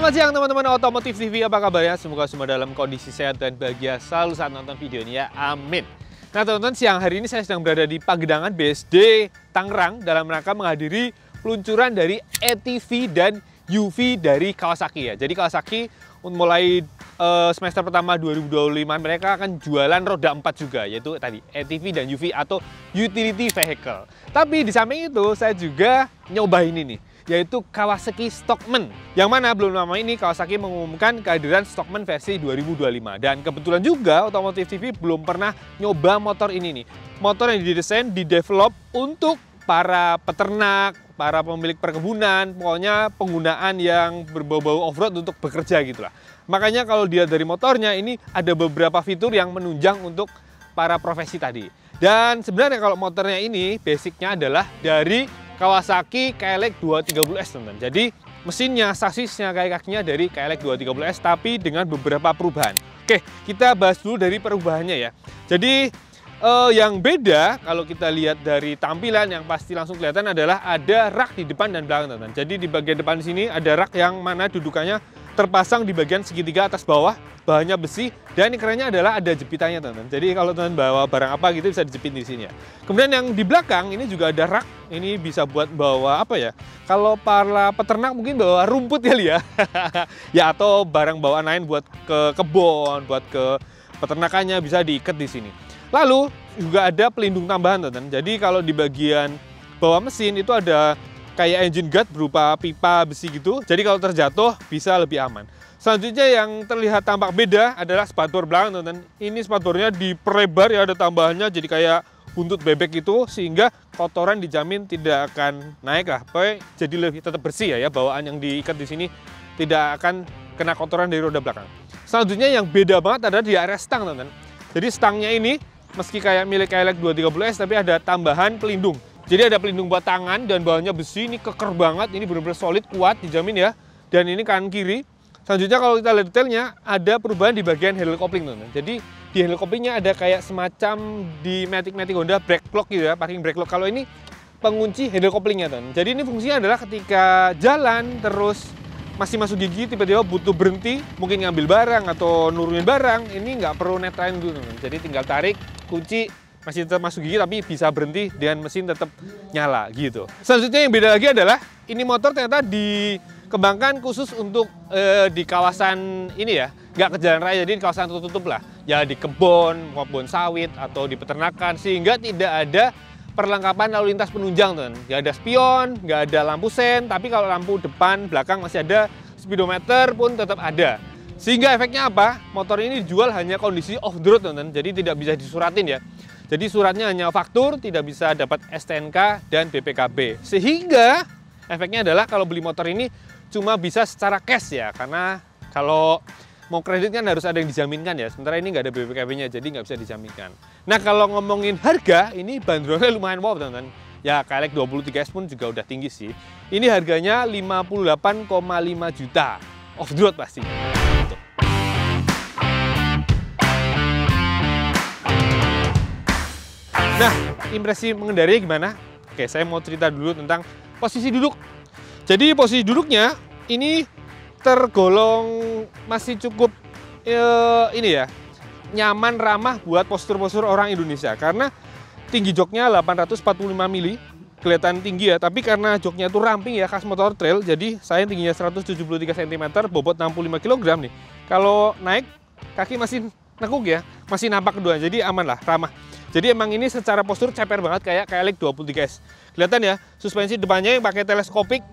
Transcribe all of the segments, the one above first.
Selamat siang teman-teman Otomotif TV, apa kabarnya? Semoga semua dalam kondisi sehat dan bahagia selalu saat nonton video ini ya, amin. Nah teman-teman, siang hari ini saya sedang berada di Pagedangan BSD Tangerang dalam rangka menghadiri peluncuran dari ATV dan UV dari Kawasaki ya. Jadi Kawasaki mulai semester pertama 2025 mereka akan jualan roda 4 juga, yaitu tadi ATV dan UV atau Utility Vehicle. Tapi di samping itu saya juga nyobain ini, yaitu Kawasaki Stockman. Yang mana belum lama ini Kawasaki mengumumkan kehadiran Stockman versi 2025. Dan kebetulan juga Otomotif TV belum pernah nyoba motor ini nih. Motor yang didesain, didevelop untuk para peternak, para pemilik perkebunan, pokoknya penggunaan yang berbau-bau off-road untuk bekerja gitulah. Makanya kalau dilihat dari motornya ini ada beberapa fitur yang menunjang untuk para profesi tadi. Dan sebenarnya kalau motornya ini basicnya adalah dari Kawasaki KLX 230S teman-teman. Jadi mesinnya, sasisnya, kakinya dari KLX 230S tapi dengan beberapa perubahan. Oke, kita bahas dulu dari perubahannya ya. Jadi yang beda kalau kita lihat dari tampilan yang pasti langsung kelihatan adalah ada rak di depan dan belakang teman-teman. Jadi di bagian depan di sini ada rak yang mana dudukannya terpasang di bagian segitiga atas bawah, bahannya besi, dan ini kerennya adalah ada jepitannya teman-teman. Jadi kalau teman bawa barang apa gitu bisa dijepit di sini ya. Kemudian yang di belakang ini juga ada rak, ini bisa buat bawa apa ya? Kalau para peternak mungkin bawa rumput kali ya. Ya atau barang bawaan lain buat ke kebun, buat ke peternakannya bisa diikat di sini. Lalu juga ada pelindung tambahan teman-teman. Jadi kalau di bagian bawah mesin itu ada kayak engine guard berupa pipa besi gitu. Jadi kalau terjatuh bisa lebih aman. Selanjutnya yang terlihat tampak beda adalah spakbor belakang teman-teman. Ini spakbornya diperlebar ya, ada tambahannya jadi kayak buntut bebek itu sehingga kotoran dijamin tidak akan naik lah. Pokoknya jadi lebih tetap bersih ya, bawaan yang diikat di sini tidak akan kena kotoran dari roda belakang. Selanjutnya yang beda banget adalah di area stang teman-teman. Jadi stangnya ini meski kayak milik KLX 230S tapi ada tambahan pelindung. Jadi ada pelindung buat tangan dan bahannya besi, ini keker banget, ini benar-benar solid, kuat, dijamin ya. Dan ini kanan kiri. Selanjutnya kalau kita lihat detailnya ada perubahan di bagian handle coupling teman-teman. Jadi di handle couplingnya ada kayak semacam di Matic Honda brake lock gitu ya, parking brake lock. Kalau ini pengunci handle couplingnya teman-teman. Jadi ini fungsinya adalah ketika jalan terus masih masuk gigi, tiba-tiba butuh berhenti, mungkin ngambil barang atau nurunin barang, ini nggak perlu netrain dulu teman-teman. Jadi tinggal tarik, kunci, masih tetap masuk gigi tapi bisa berhenti dan mesin tetap nyala gitu. Selanjutnya yang beda lagi adalah ini motor ternyata dikembangkan khusus untuk di kawasan ini ya, nggak ke jalan raya, jadi di kawasan tertutup lah. Ya di kebun maupun sawit atau di peternakan sehingga tidak ada perlengkapan lalu lintas penunjang teman. Nggak ada spion, nggak ada lampu sen, tapi kalau lampu depan, belakang masih ada, speedometer pun tetap ada. Sehingga efeknya apa? Motor ini dijual hanya kondisi off-road teman-teman, jadi tidak bisa disuratin ya. Jadi suratnya hanya faktur, tidak bisa dapat STNK dan BPKB. Sehingga efeknya adalah kalau beli motor ini cuma bisa secara cash ya, karena kalau mau kredit kan harus ada yang dijaminkan ya. Sementara ini nggak ada BPKB-nya, jadi nggak bisa dijaminkan. Nah kalau ngomongin harga, ini bandrolnya lumayan wow teman-teman. Ya KLX 23S pun juga udah tinggi sih. Ini harganya 58,5 juta. Off-road pasti. Nah, impresi mengendarai gimana? Oke, saya mau cerita dulu tentang posisi duduk. Jadi posisi duduknya ini tergolong masih cukup ini ya, nyaman, ramah buat postur-postur orang Indonesia. Karena tinggi joknya 845 mili, kelihatan tinggi ya. Tapi karena joknya itu ramping ya, khas motor trail, jadi saya tingginya 173 cm, bobot 65 kg nih. Kalau naik, kaki masih nekuk ya, masih nampak kedua, jadi aman lah, ramah. Jadi emang ini secara postur ceper banget kayak KLX 23S. Kelihatan ya, suspensi depannya yang pakai teleskopik,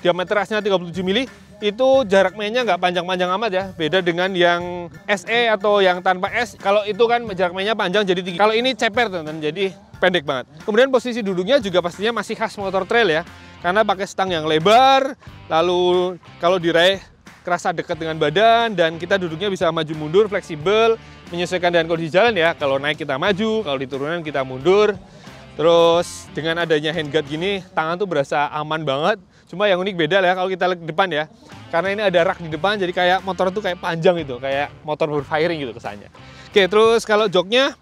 diameter asnya 37 mili, itu jarak mainnya nggak panjang-panjang amat ya. Beda dengan yang SE atau yang tanpa S, kalau itu kan jarak mainnya panjang jadi tinggi. Kalau ini ceper teman-teman, jadi pendek banget. Kemudian posisi duduknya juga pastinya masih khas motor trail ya, karena pakai stang yang lebar, lalu kalau diraih kerasa dekat dengan badan, dan kita duduknya bisa maju mundur, fleksibel, menyesuaikan dengan kondisi jalan ya. Kalau naik kita maju, kalau di turunan kita mundur. Terus dengan adanya handguard gini, tangan tuh berasa aman banget. Cuma yang unik beda lah ya kalau kita lihat ke depan ya. Karena ini ada rak di depan, jadi kayak motor tuh kayak panjang gitu, kayak motor berfiring gitu kesannya. Oke, terus kalau joknya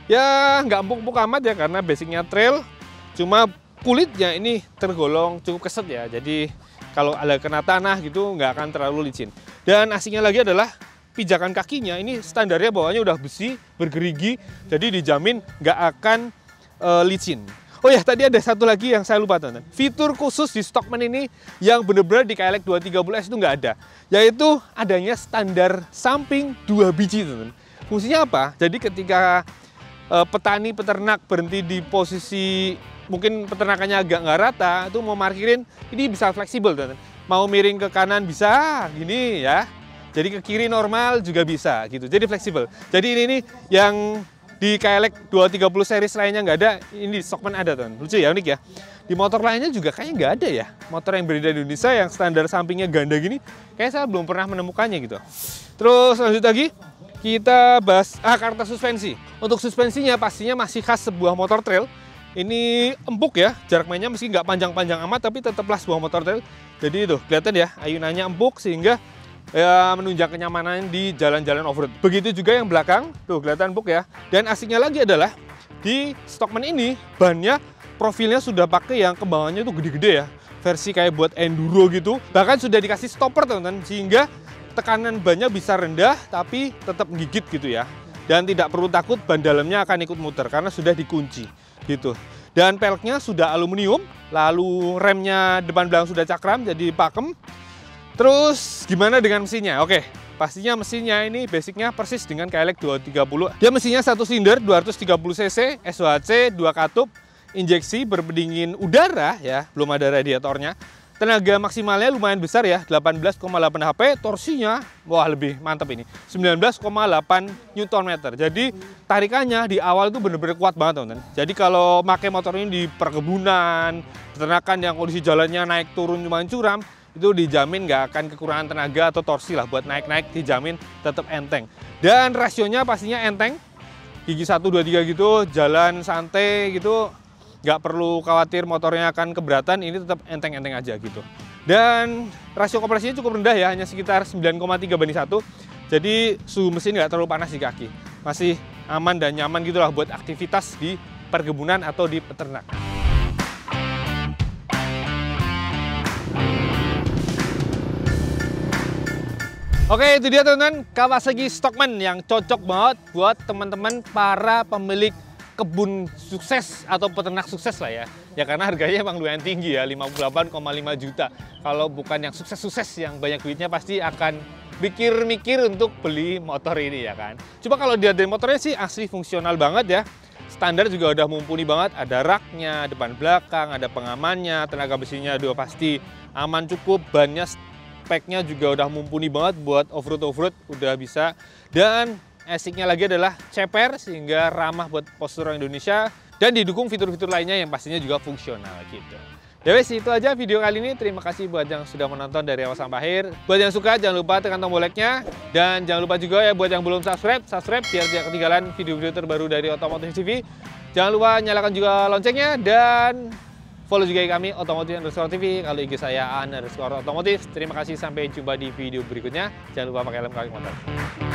ya nggak empuk-empuk amat ya, karena basicnya trail. Cuma kulitnya ini tergolong cukup keset ya, jadi kalau ada kena tanah gitu nggak akan terlalu licin. Dan asiknya lagi adalah pijakan kakinya ini standarnya bawahnya udah besi bergerigi, jadi dijamin nggak akan licin. Oh ya, tadi ada satu lagi yang saya lupa teman-teman. Fitur khusus di Stockman ini yang benar-benar di KLX 230S itu nggak ada, yaitu adanya standar samping 2 biji teman-teman. Fungsinya apa? Jadi ketika petani peternak berhenti di posisi mungkin peternakannya agak nggak rata, itu mau parkirin ini bisa fleksibel teman-teman. Mau miring ke kanan bisa, gini ya. Jadi ke kiri normal juga bisa gitu. Jadi fleksibel. Jadi ini nih yang di KLX 230 series lainnya nggak ada, ini di Stockman ada teman. Lucu ya, unik ya. Di motor lainnya juga kayaknya nggak ada ya. Motor yang beredar di Indonesia yang standar sampingnya ganda gini, kayaknya saya belum pernah menemukannya gitu. Terus lanjut lagi, kita bahas karta suspensi. Untuk suspensinya pastinya masih khas sebuah motor trail. Ini empuk ya, jarak mainnya meski nggak panjang-panjang amat, tapi tetaplah sebuah motor trail. Jadi itu kelihatan ya, ayunannya empuk sehingga ya, menunjang kenyamanan di jalan-jalan off-road. Begitu juga yang belakang, tuh kelihatan empuk ya. Dan asiknya lagi adalah di Stockman ini bannya profilnya sudah pakai yang kembangannya tuh gede-gede ya. Versi kayak buat enduro gitu. Bahkan sudah dikasih stopper teman-teman, sehingga tekanan bannya bisa rendah tapi tetap menggigit gitu ya. Dan tidak perlu takut ban dalamnya akan ikut muter karena sudah dikunci gitu. Dan peleknya sudah aluminium, lalu remnya depan belakang sudah cakram jadi pakem. Terus gimana dengan mesinnya? Oke, pastinya mesinnya ini basicnya persis dengan KLX 230. Dia mesinnya 1 silinder 230 cc, SOHC, 2 katup, injeksi berpendingin udara ya, belum ada radiatornya. Tenaga maksimalnya lumayan besar ya, 18,8 HP, torsinya wah lebih mantap ini, 19,8 Nm. Jadi tarikannya di awal itu benar-benar kuat banget teman-teman. Jadi kalau pakai motor ini di perkebunan, peternakan yang kondisi jalannya naik turun cuma curam, itu dijamin nggak akan kekurangan tenaga atau torsi lah buat naik-naik, dijamin tetap enteng. Dan rasionya pastinya enteng, gigi 1, 2, 3 gitu, jalan santai gitu, nggak perlu khawatir motornya akan keberatan, ini tetap enteng-enteng aja gitu. Dan rasio kompresinya cukup rendah ya, hanya sekitar 9,3:1. Jadi suhu mesin nggak terlalu panas di kaki, masih aman dan nyaman gitulah buat aktivitas di perkebunan atau di peternak. Oke, itu dia teman-teman, Kawasaki Stockman yang cocok banget buat teman-teman para pemilik kebun sukses atau peternak sukses lah ya. Ya karena harganya emang lumayan tinggi ya, 58,5 juta. Kalau bukan yang sukses-sukses yang banyak duitnya pasti akan mikir-mikir untuk beli motor ini ya kan. Coba kalau dia dari motornya sih asli fungsional banget ya. Standar juga udah mumpuni banget, ada raknya, depan belakang, ada pengamannya, tenaga besinya juga pasti aman cukup, bannya speknya juga udah mumpuni banget buat off-road udah bisa. Dan asiknya lagi adalah ceper sehingga ramah buat postur orang Indonesia dan didukung fitur-fitur lainnya yang pastinya juga fungsional gitu. Ya wes, itu aja video kali ini. Terima kasih buat yang sudah menonton dari awal sampai akhir. Buat yang suka jangan lupa tekan tombol like-nya dan jangan lupa juga ya buat yang belum subscribe biar tidak ketinggalan video-video terbaru dari Otomotif TV. Jangan lupa nyalakan juga loncengnya dan follow juga kami Otomotif_TV, kalau IG saya _otomotif. Terima kasih, sampai jumpa di video berikutnya. Jangan lupa pakai helm kaki motor.